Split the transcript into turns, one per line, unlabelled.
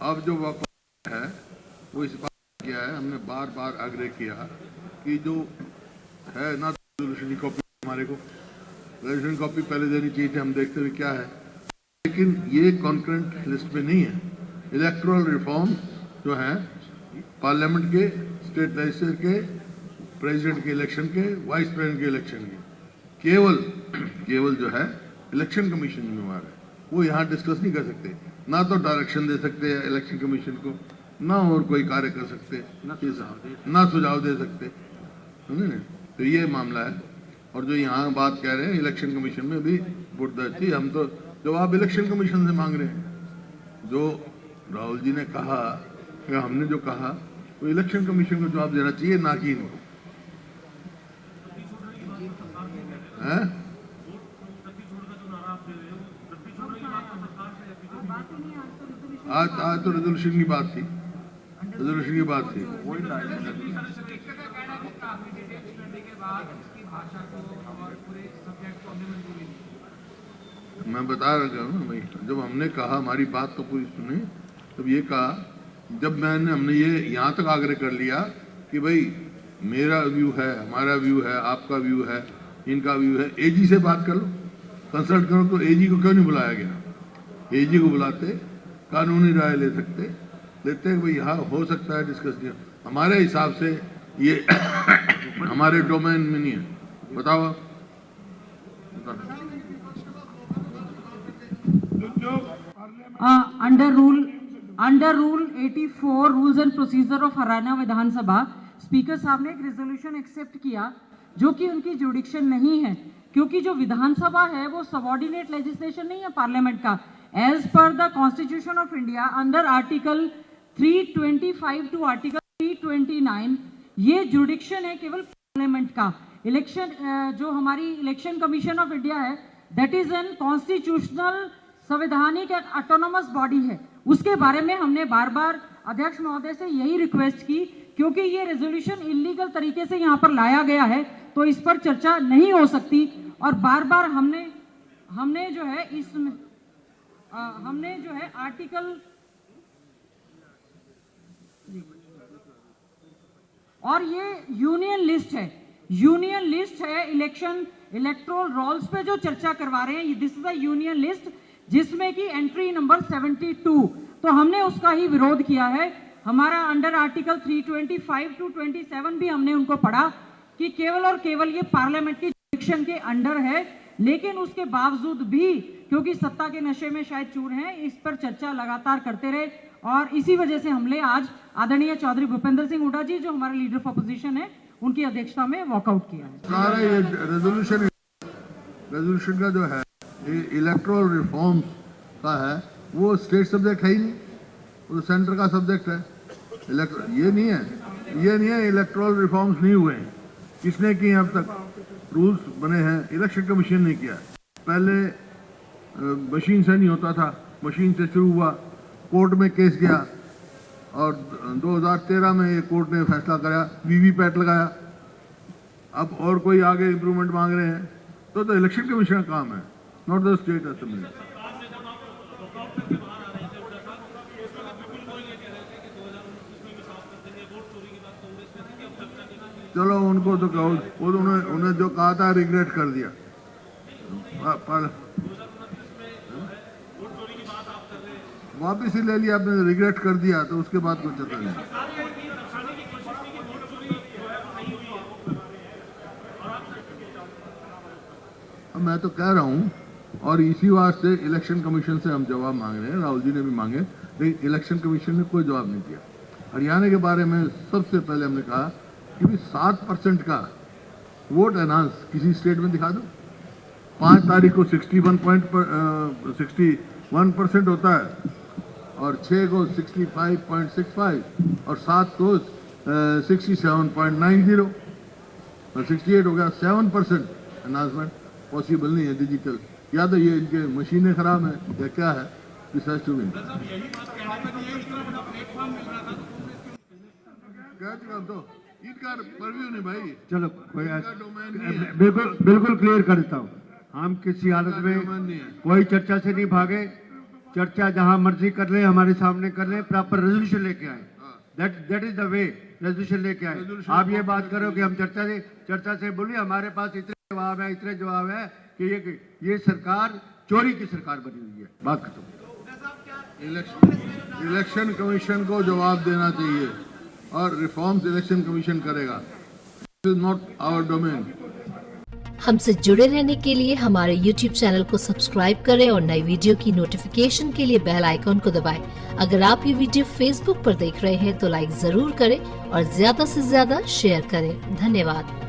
अब जो वॉकआउट है वो इस बात किया है, हमने बार बार आग्रह किया कि जो है ना रेजोल्यूशन की कॉपी हमारे को रेजोल्यूशन कॉपी पहले देनी चाहिए थी, हम देखते हुए क्या है, लेकिन ये कॉन्करेंट लिस्ट में नहीं है। इलेक्टोरल रिफॉर्म जो है पार्लियामेंट के, स्टेट लेजिस्लेचर के, प्रेसिडेंट के इलेक्शन के, वाइस प्रेसिडेंट के इलेक्शन के, केवल जो है इलेक्शन कमीशन जिम्मेवार है, वो यहाँ डिस्कस नहीं कर सकते, ना तो डायरेक्शन दे सकते हैं इलेक्शन कमीशन को, ना और कोई कार्य कर सकते, ना सुझाव दे सकते, समझे ना। तो ये मामला है। और जो यहाँ बात कह रहे हैं इलेक्शन कमीशन में भी वोट दर्ज थी, हम तो जवाब इलेक्शन कमीशन से मांग रहे हैं। जो राहुल जी ने कहा या हमने जो कहा वो इलेक्शन कमीशन को जवाब देना चाहिए, ना कि इनको। आज तो रेजोल्यूशन की बात थी, रेजोल्यूशन की बात थी। मैं बता रहा हूँ भाई, जब हमने कहा हमारी बात तो पूरी सुने, तब ये कहा, जब हमने ये यहाँ तक आग्रह कर लिया कि भाई मेरा व्यू है, हमारा व्यू है, आपका व्यू है, इनका व्यू है, एजी से बात कर लो, कंसल्ट करो। तो एजी को क्यों नहीं बुलाया गया? एजी को बुलाते, कानूनी राय ले सकते, लेते हैं भाई यहाँ हो सकता है डिस्कस किया। हमारे हिसाब से ये हमारे डोमेन में नहीं है। बताओ
under rule 84 rules and procedure of Haryana Vidhan Sabha, speaker साहब ने एक रेजोल्यूशन एक्सेप्ट किया जो कि उनकी जुडिक्शन नहीं है, क्योंकि जो विधानसभा है वो सबऑर्डिनेट लेजिस्लेशन नहीं है पार्लियामेंट का। As per the constitution of India under article 325 to article 329 ये जुडिक्शन है केवल पार्लियामेंट का। इलेक्शन जो हमारी इलेक्शन कमीशन ऑफ इंडिया है दैट इज एन कॉन्स्टिट्यूशनल संवैधानिक ऑटोनोमस बॉडी है। उसके बारे में हमने बार बार अध्यक्ष महोदय से यही रिक्वेस्ट की, क्योंकि ये रेजोल्यूशन इलीगल तरीके से यहाँ पर लाया गया है तो इस पर चर्चा नहीं हो सकती। और बार बार हमने जो है हमने जो है आर्टिकल और ये यूनियन लिस्ट है इलेक्टोरल रोल्स पे जो चर्चा करवा रहे हैं, this is a union list जिसमें कि एंट्री नंबर 72, तो हमने उसका ही विरोध किया है। हमारा अंडर आर्टिकल 325 टू 27 भी हमने उनको पढ़ा कि केवल और केवल ये पार्लियामेंट की जुडिक्शन के अंडर है, लेकिन उसके बावजूद भी क्योंकि सत्ता के नशे में शायद चूर हैं, इस पर चर्चा लगातार करते रहे और इसी वजह से हमने आज आदरणीय चौधरी भूपेंद्र सिंह हुड्डा जी जो हमारे लीडर ऑफ अपोजिशन है उनकी अध्यक्षता में वॉकआउट किया है।
ये रेजोल्यूशन का जो है इलेक्टोरल रिफॉर्म का है वो स्टेट सब्जेक्ट है ही नहीं, वो सेंटर का सब्जेक्ट है। ये नहीं है इलेक्टोरल रिफॉर्म्स नहीं हुए हैं, किसने किए अब तक? रूल्स बने हैं, इलेक्शन कमीशन ने किया। पहले मशीन से नहीं होता था, मशीन से शुरू हुआ, कोर्ट में केस गया और 2013 में ये कोर्ट ने फैसला कराया, वीवीपैट लगाया। अब और कोई आगे इम्प्रूवमेंट मांग रहे हैं तो इलेक्शन कमीशन का काम है, नॉट द स्टेट असेंबली। चलो उनको तो कहो, वो उन्हें जो कहा था रिग्रेट कर दिया। वापिस ही ले लिया आपने, रिग्रेट कर दिया तो उसके बाद कुछ चलता नहीं। अब मैं तो कह रहा हूं और इसी वास्ते इलेक्शन कमीशन से हम जवाब मांग रहे हैं, राहुल जी ने भी मांगे, लेकिन इलेक्शन कमीशन ने कोई जवाब नहीं दिया। हरियाणा के बारे में सबसे पहले हमने कहा कि भी 7% का वोट एनहांस किसी स्टेट में दिखा दो। 5 तारीख को 61% होता है और 6 को 65.65 और 7 को 67.90 और 68 हो गया। 7% एनहांसमेंट पॉसिबल नहीं है डिजिटल, या तो ये इनके मशीनें खराब हैं या क्या है, रिसर्च टू तो इनका परव्यू नहीं भाई।
चलो कोई बिल्कुल क्लियर कर देता हूँ, हम किसी हालत में कोई चर्चा से नहीं भागे। चर्चा जहां मर्जी कर ले, हमारे सामने कर ले, प्रॉपर रेजोल्यूशन लेके आए। That is the way, resolution लेके आए। आप ये बात करो कि हम चर्चा से बोलिए, हमारे पास इतने जवाब है कि ये सरकार चोरी की सरकार बनी हुई है। बात खत्म।
इलेक्शन कमीशन को जवाब देना चाहिए और रिफॉर्म्स इलेक्शन कमीशन करेगा। This is not our domain.
हमसे जुड़े रहने के लिए हमारे YouTube चैनल को सब्सक्राइब करें और नई वीडियो की नोटिफिकेशन के लिए बेल आइकॉन को दबाएं। अगर आप ये वीडियो Facebook पर देख रहे हैं तो लाइक जरूर करें और ज्यादा से ज्यादा शेयर करें। धन्यवाद।